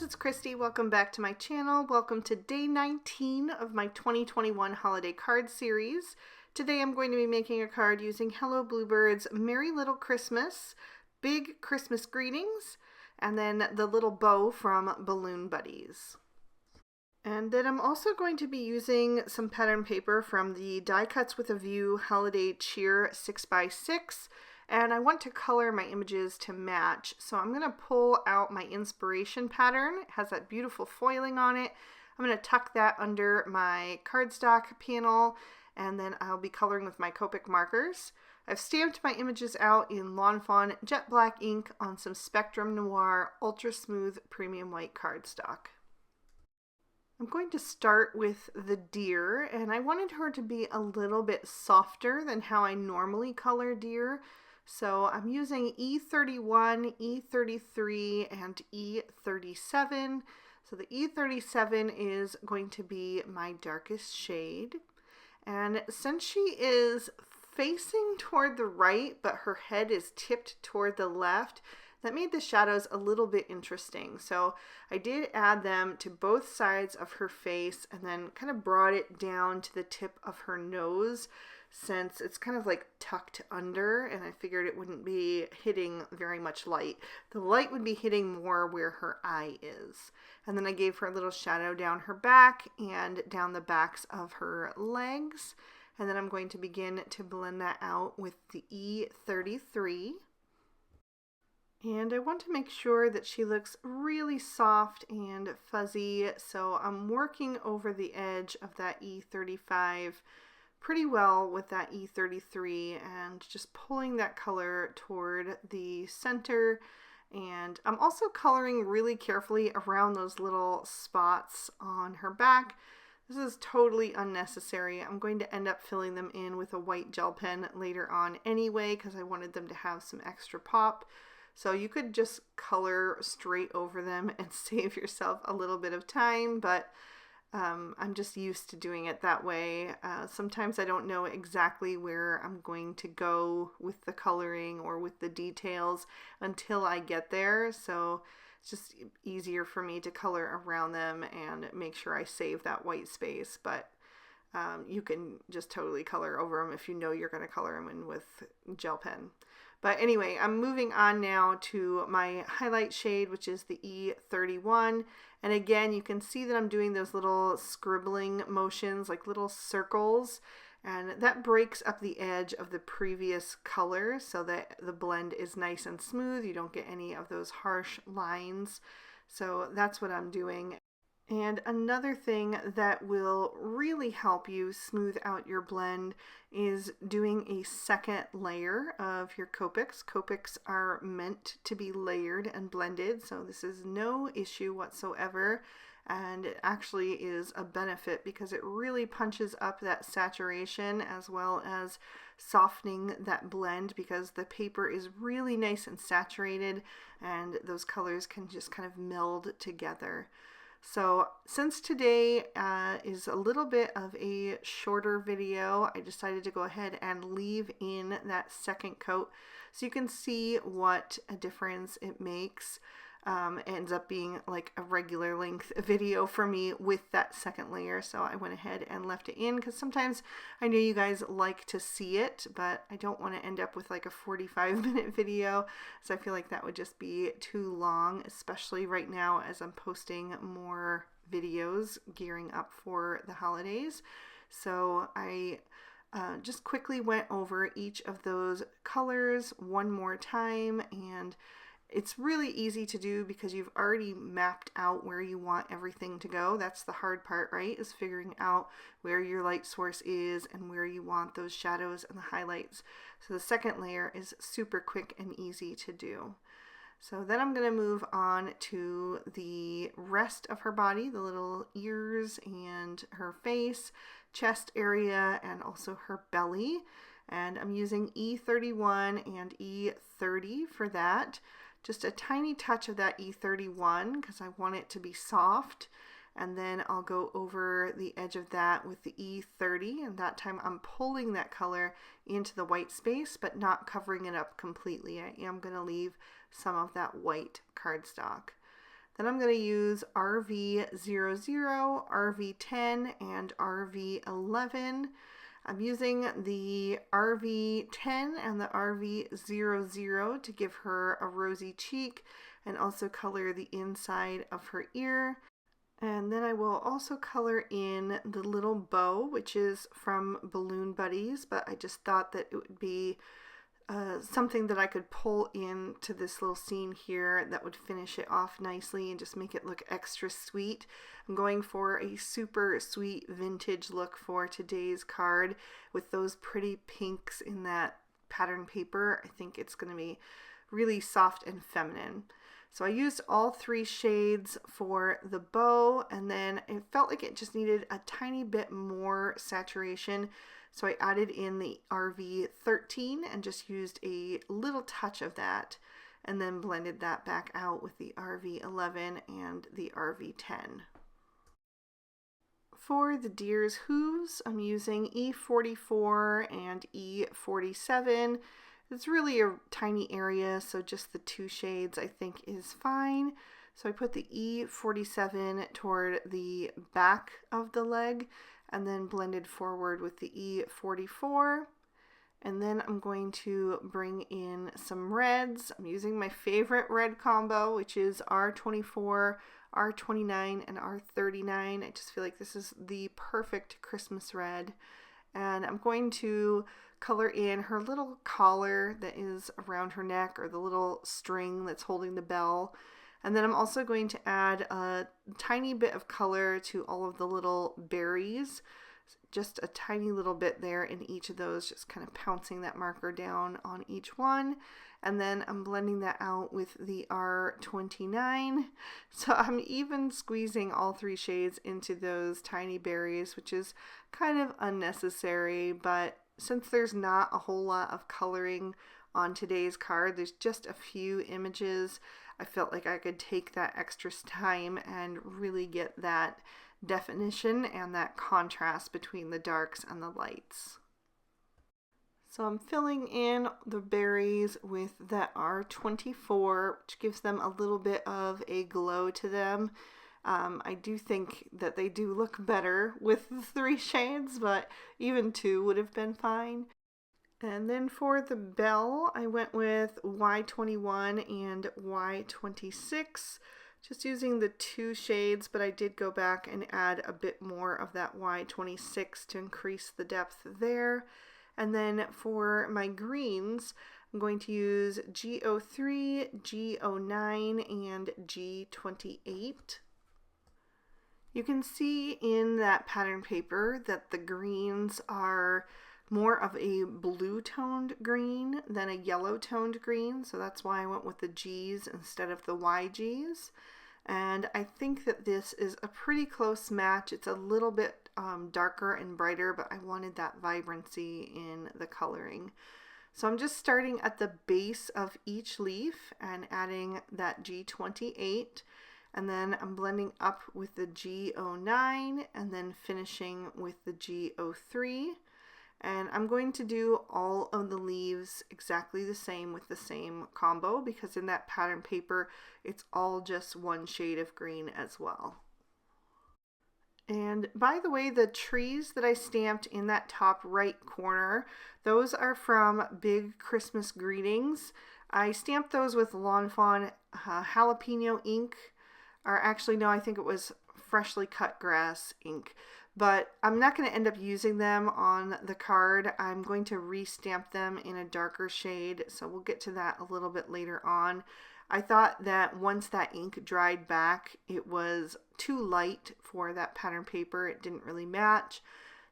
it's Christy. Welcome back to my channel. Welcome to day 19 of my 2021 holiday card series. Today I'm going to be making a card using Hello Bluebird's Merry Little Christmas, Big Christmas Greetings, and then the little bow from Balloon Buddies. And then I'm also going to be using some pattern paper from the Die Cuts with a View Holiday Cheer 6x6. And I want to color my images to match. So I'm going to pull out my inspiration pattern. It has that beautiful foiling on it. I'm going to tuck that under my cardstock panel, and then I'll be coloring with my Copic markers. I've stamped my images out in Lawn Fawn jet black ink on some Spectrum Noir ultra smooth premium white cardstock. I'm going to start with the deer, and I wanted her to be a little bit softer than how I normally color deer. So I'm using E31, E33, and E37. So the E37 is going to be my darkest shade. And since she is facing toward the right, but her head is tipped toward the left, that made the shadows a little bit interesting. So I did add them to both sides of her face and then kind of brought it down to the tip of her nose, since it's kind of like tucked under, and I figured it wouldn't be hitting very much light. The light would be hitting more where her eye is. And then I gave her a little shadow down her back and down the backs of her legs. And then I'm going to begin to blend that out with the E33. And I want to make sure that she looks really soft and fuzzy, so I'm working over the edge of that E35 pretty well with that E33 and just pulling that color toward the center. And I'm also coloring really carefully around those little spots on her back. This is totally unnecessary. I'm going to end up filling them in with a white gel pen later on anyway, because I wanted them to have some extra pop. So you could just color straight over them and save yourself a little bit of time, but I'm just used to doing it that way. Sometimes I don't know exactly where I'm going to go with the coloring or with the details until I get there. So it's just easier for me to color around them and make sure I save that white space. But you can just totally color over them if you know you're going to color them in with gel pen. But anyway, I'm moving on now to my highlight shade, which is the E31. And again, you can see that I'm doing those little scribbling motions, like little circles. And that breaks up the edge of the previous color so that the blend is nice and smooth. You don't get any of those harsh lines. So that's what I'm doing. And another thing that will really help you smooth out your blend is doing a second layer of your Copics. Copics are meant to be layered and blended, so this is no issue whatsoever. And it actually is a benefit because it really punches up that saturation as well as softening that blend, because the paper is really nice and saturated and those colors can just kind of meld together. So since today is a little bit of a shorter video, I decided to go ahead and leave in that second coat so you can see what a difference it makes. It ends up being like a regular length video for me with that second layer, so I went ahead and left it in because sometimes I know you guys like to see it, but I don't want to end up with like a 45-minute video, so I feel like that would just be too long, especially right now as I'm posting more videos gearing up for the holidays. So I just quickly went over each of those colors one more time, and it's really easy to do because you've already mapped out where you want everything to go. That's the hard part, right? Is figuring out where your light source is and where you want those shadows and the highlights. So the second layer is super quick and easy to do. So then I'm going to move on to the rest of her body, the little ears and her face, chest area, and also her belly. And I'm using E31 and E30 for that. Just a tiny touch of that E31 because I want it to be soft, and then I'll go over the edge of that with the E30, and that time I'm pulling that color into the white space but not covering it up completely. I am going to leave some of that white cardstock. Then I'm going to use RV00, RV10, and RV11. I'm using the RV10 and the RV00 to give her a rosy cheek and also color the inside of her ear. And then I will also color in the little bow, which is from Balloon Buddies, but I just thought that it would be something that I could pull into this little scene here that would finish it off nicely and just make it look extra sweet. I'm going for a super sweet vintage look for today's card with those pretty pinks in that pattern paper. I think it's going to be really soft and feminine. So I used all 3 shades for the bow, and then it felt like it just needed a tiny bit more saturation. So I added in the RV13 and just used a little touch of that, and then blended that back out with the RV11 and the RV10. For the deer's hooves, I'm using E44 and E47. It's really a tiny area, so just the 2 shades I think is fine. So I put the E47 toward the back of the leg and then blended forward with the E44. And then I'm going to bring in some reds. I'm using my favorite red combo, which is R24, R29, and R39. I just feel like this is the perfect Christmas red. And I'm going to color in her little collar that is around her neck, or the little string that's holding the bell. And then I'm also going to add a tiny bit of color to all of the little berries, just a tiny little bit there in each of those, just kind of pouncing that marker down on each one. And then I'm blending that out with the R29. So I'm even squeezing all 3 shades into those tiny berries, which is kind of unnecessary, but since there's not a whole lot of coloring on today's card, there's just a few images, I felt like I could take that extra time and really get that definition and that contrast between the darks and the lights. So I'm filling in the berries with that R24, which gives them a little bit of a glow to them. I do think that they do look better with the 3 shades, but even 2 would have been fine. And then for the bell, I went with Y21 and Y26, just using the 2 shades, but I did go back and add a bit more of that Y26 to increase the depth there. And then for my greens, I'm going to use G03, G09, and G28. You can see in that pattern paper that the greens are more of a blue toned green than a yellow toned green, so that's why I went with the G's instead of the YG's. And I think that this is a pretty close match. It's a little bit darker and brighter, but I wanted that vibrancy in the coloring. So I'm just starting at the base of each leaf and adding that G28, and then I'm blending up with the G09 and then finishing with the G03. And I'm going to do all of the leaves exactly the same with the same combo, because in that pattern paper it's all just 1 shade of green as well. And by the way, the trees that I stamped in that top right corner, those are from Big Christmas Greetings. I stamped those with Lawn Fawn jalapeno ink, or actually no, I think it was freshly cut grass ink. But I'm not going to end up using them on the card. I'm going to re-stamp them in a darker shade, so we'll get to that a little bit later on. I thought that once that ink dried back, it was too light for that pattern paper. It didn't really match,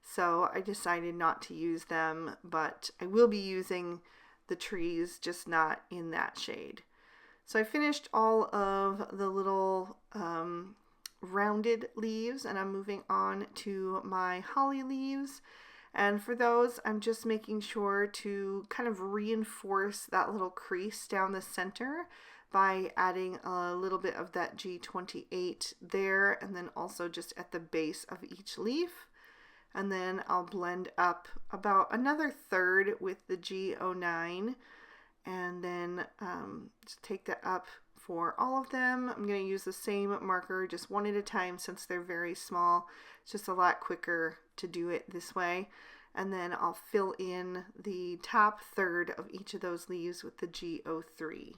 so I decided not to use them, but I will be using the trees, just not in that shade. So I finished all of the little rounded leaves, and I'm moving on to my holly leaves. And for those, I'm just making sure to kind of reinforce that little crease down the center by adding a little bit of that G28 there, and then also just at the base of each leaf. And then I'll blend up about another third with the G09, and then just take that up for all of them. I'm going to use the same marker just one at a time since they're very small. It's just a lot quicker to do it this way. And then I'll fill in the top third of each of those leaves with the G03.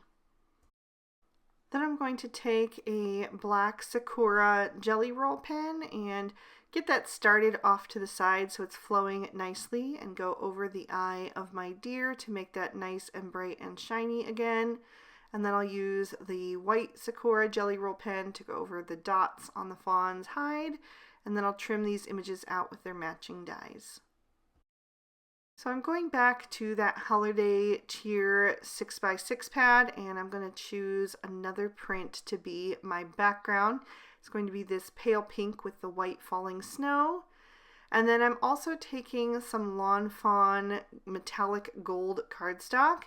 Then I'm going to take a black Sakura jelly roll pen and get that started off to the side so it's flowing nicely, and go over the eye of my deer to make that nice and bright and shiny again. And then I'll use the white Sakura jelly roll pen to go over the dots on the fawn's hide, and then I'll trim these images out with their matching dies. So I'm going back to that holiday cheer 6x6 pad, and I'm going to choose another print to be my background. It's going to be this pale pink with the white falling snow. And then I'm also taking some Lawn Fawn metallic gold cardstock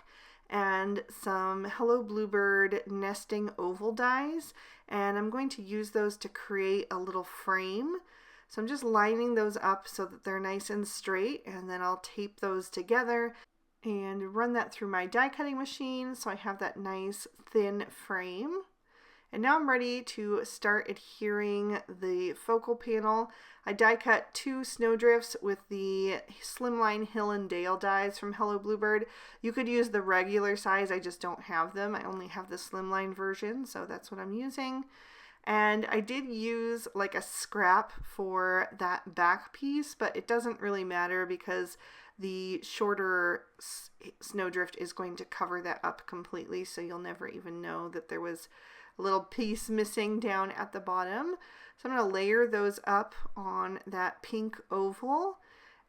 and some Hello Bluebird nesting oval dies, and I'm going to use those to create a little frame. So I'm just lining those up so that they're nice and straight, and then I'll tape those together and run that through my die cutting machine so I have that nice thin frame. And now I'm ready to start adhering the focal panel. I die cut 2 snowdrifts with the Slimline Hill and Dale dies from Hello Bluebird. You could use the regular size, I just don't have them. I only have the slimline version, so that's what I'm using. And I did use like a scrap for that back piece, but it doesn't really matter because the shorter snowdrift is going to cover that up completely, so you'll never even know that there was a little piece missing down at the bottom. So I'm going to layer those up on that pink oval,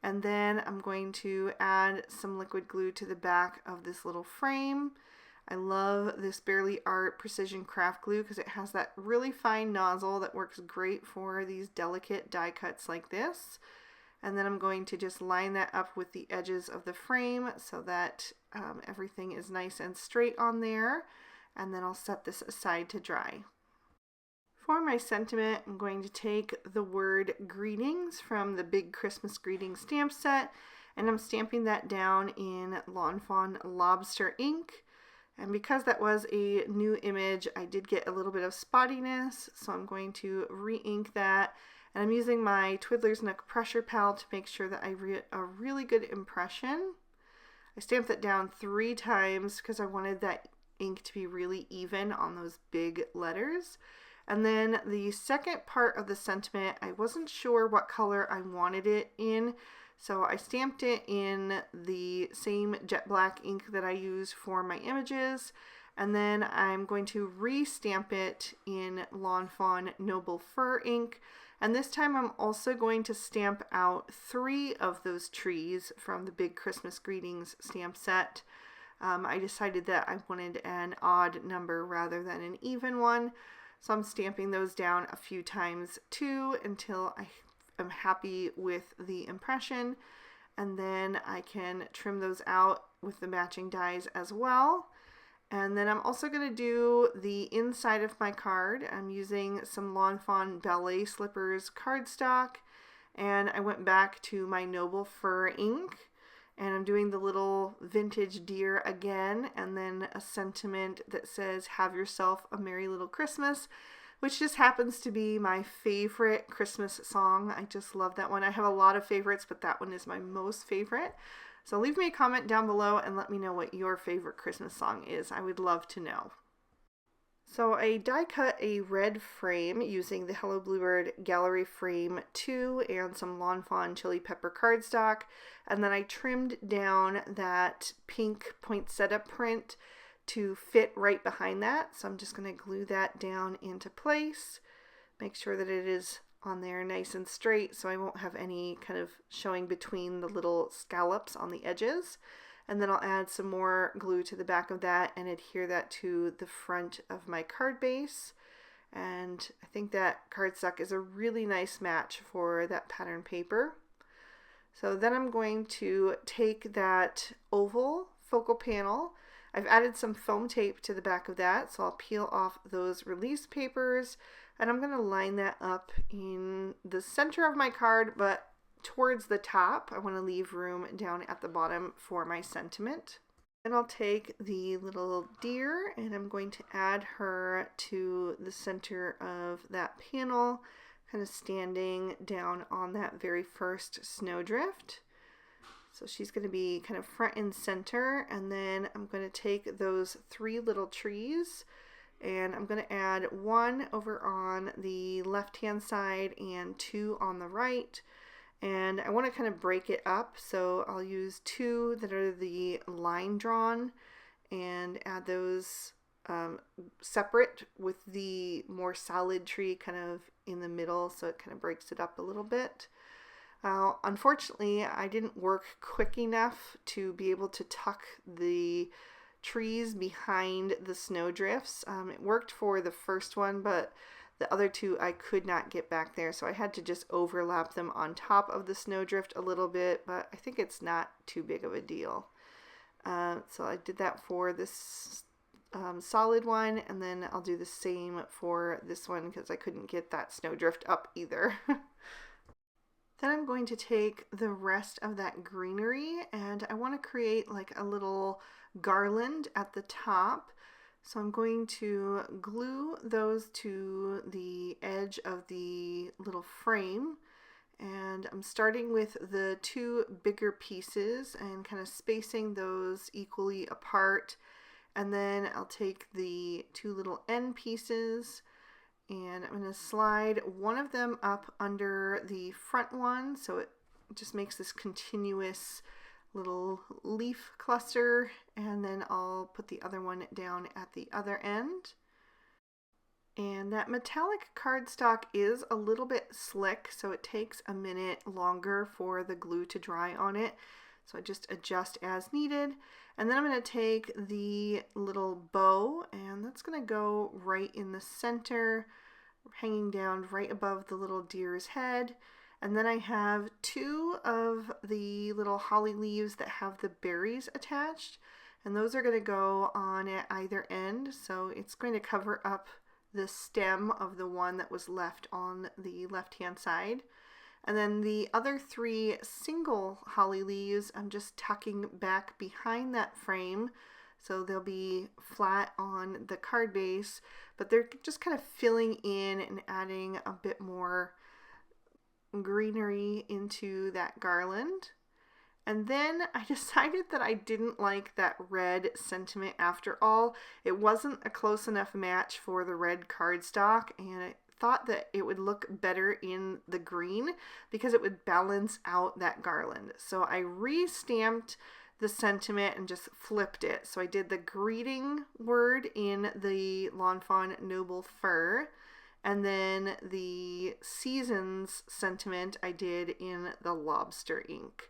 and then I'm going to add some liquid glue to the back of this little frame. I love this Barely Art Precision Craft Glue because it has that really fine nozzle that works great for these delicate die cuts like this. And then I'm going to just line that up with the edges of the frame so that everything is nice and straight on there. And then I'll set this aside to dry. For my sentiment, I'm going to take the word greetings from the Big Christmas Greetings stamp set, and I'm stamping that down in Lawn Fawn Lobster ink. And because that was a new image, I did get a little bit of spottiness, so I'm going to re-ink that. And I'm using my Twiddler's Nook pressure pal to make sure that I get a really good impression. I stamped that down 3 times because I wanted that ink to be really even on those big letters. And then the second part of the sentiment, I wasn't sure what color I wanted it in, so I stamped it in the same jet black ink that I use for my images, and then I'm going to re-stamp it in Lawn Fawn Noble Fur ink. And this time I'm also going to stamp out 3 of those trees from the Big Christmas Greetings stamp set. I decided that I wanted an odd number rather than an even one, so I'm stamping those down a few times too until I'm happy with the impression, and then I can trim those out with the matching dies as well. And then I'm also going to do the inside of my card. I'm using some Lawn Fawn Ballet Slippers cardstock, and I went back to my Noble Fur ink, and I'm doing the little vintage deer again, and then a sentiment that says, "Have yourself a merry little Christmas," which just happens to be my favorite Christmas song. I just love that one. I have a lot of favorites, but that one is my most favorite. So leave me a comment down below and let me know what your favorite Christmas song is. I would love to know. So I die cut a red frame using the Hello Bluebird Gallery Frame 2 and some Lawn Fawn Chili Pepper cardstock, and then I trimmed down that pink poinsettia print to fit right behind that. So I'm just going to glue that down into place, make sure that it is on there nice and straight so I won't have any kind of showing between the little scallops on the edges. And then I'll add some more glue to the back of that and adhere that to the front of my card base. And I think that cardstock is a really nice match for that pattern paper. So then I'm going to take that oval focal panel. I've added some foam tape to the back of that, so I'll peel off those release papers, and I'm going to line that up in the center of my card, but towards the top. I want to leave room down at the bottom for my sentiment. Then I'll take the little deer and I'm going to add her to the center of that panel, kind of standing down on that very first snowdrift. So she's going to be kind of front and center, and then I'm going to take those 3 little trees and I'm going to add 1 over on the left hand side and 2 on the right. And I want to kind of break it up, so I'll use 2 that are the line drawn and add those separate with the more solid tree kind of in the middle, so it kind of breaks it up a little bit. Unfortunately, I didn't work quick enough to be able to tuck the trees behind the snowdrifts. It worked for the first one, but the other 2 I could not get back there, so I had to just overlap them on top of the snowdrift a little bit, but I think it's not too big of a deal. So I did that for this solid one, and then I'll do the same for this one because I couldn't get that snowdrift up either. Then I'm going to take the rest of that greenery and I want to create like a little garland at the top. So I'm going to glue those to the edge of the little frame, and I'm starting with the 2 bigger pieces and kind of spacing those equally apart, and then I'll take the 2 little end pieces and I'm going to slide one of them up under the front one, so it just makes this continuous little leaf cluster, and then I'll put the other one down at the other end. And that metallic cardstock is a little bit slick, so it takes a minute longer for the glue to dry on it, so I just adjust as needed. And then I'm going to take the little bow, and that's going to go right in the center, hanging down right above the little deer's head. And then I have 2 of the little holly leaves that have the berries attached, and those are going to go on at either end, so it's going to cover up the stem of the one that was left on the left hand side. And then the other 3 single holly leaves I'm just tucking back behind that frame, so they'll be flat on the card base, but they're just kind of filling in and adding a bit more greenery into that garland. And then I decided that I didn't like that red sentiment after all. It wasn't a close enough match for the red cardstock, and I thought that it would look better in the green because it would balance out that garland. So I re-stamped the sentiment and just flipped it. So I did the greeting word in the Lawn Fawn Noble Fur, and then the seasons sentiment I did in the lobster ink.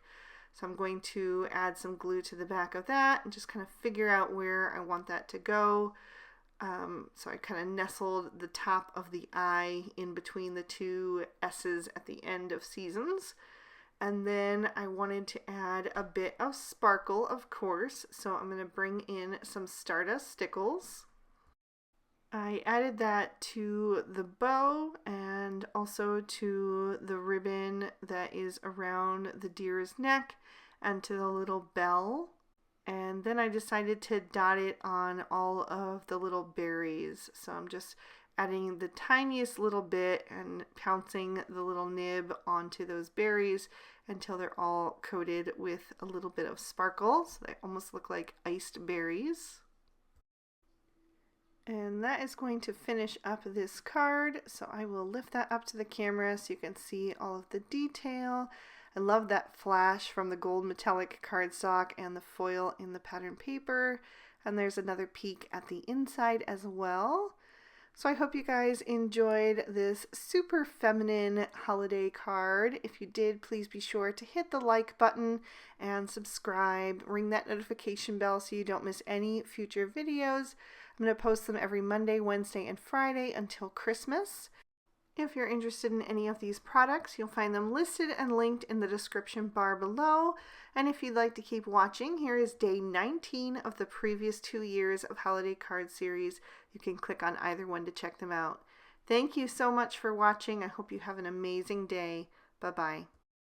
So I'm going to add some glue to the back of that and just kind of figure out where I want that to go. So I kind of nestled the top of the I in between the 2 S's at the end of seasons. And then I wanted to add a bit of sparkle, of course, so I'm going to bring in some Stardust Stickles. I added that to the bow and also to the ribbon that is around the deer's neck and to the little bell. And then I decided to dot it on all of the little berries. So I'm just adding the tiniest little bit and pouncing the little nib onto those berries until they're all coated with a little bit of sparkle. So they almost look like iced berries. And that is going to finish up this card, so I will lift that up to the camera so you can see all of the detail. I love that flash from the gold metallic cardstock and the foil in the pattern paper. And there's another peek at the inside as well. So I hope you guys enjoyed this super feminine holiday card. If you did, please be sure to hit the like button and subscribe. Ring that notification bell so you don't miss any future videos. I'm going to post them every Monday, Wednesday, and Friday until Christmas. If you're interested in any of these products, you'll find them listed and linked in the description bar below. And if you'd like to keep watching, here is day 19 of the previous 2 years of holiday card series. You can click on either one to check them out. Thank you so much for watching. I hope you have an amazing day. Bye-bye.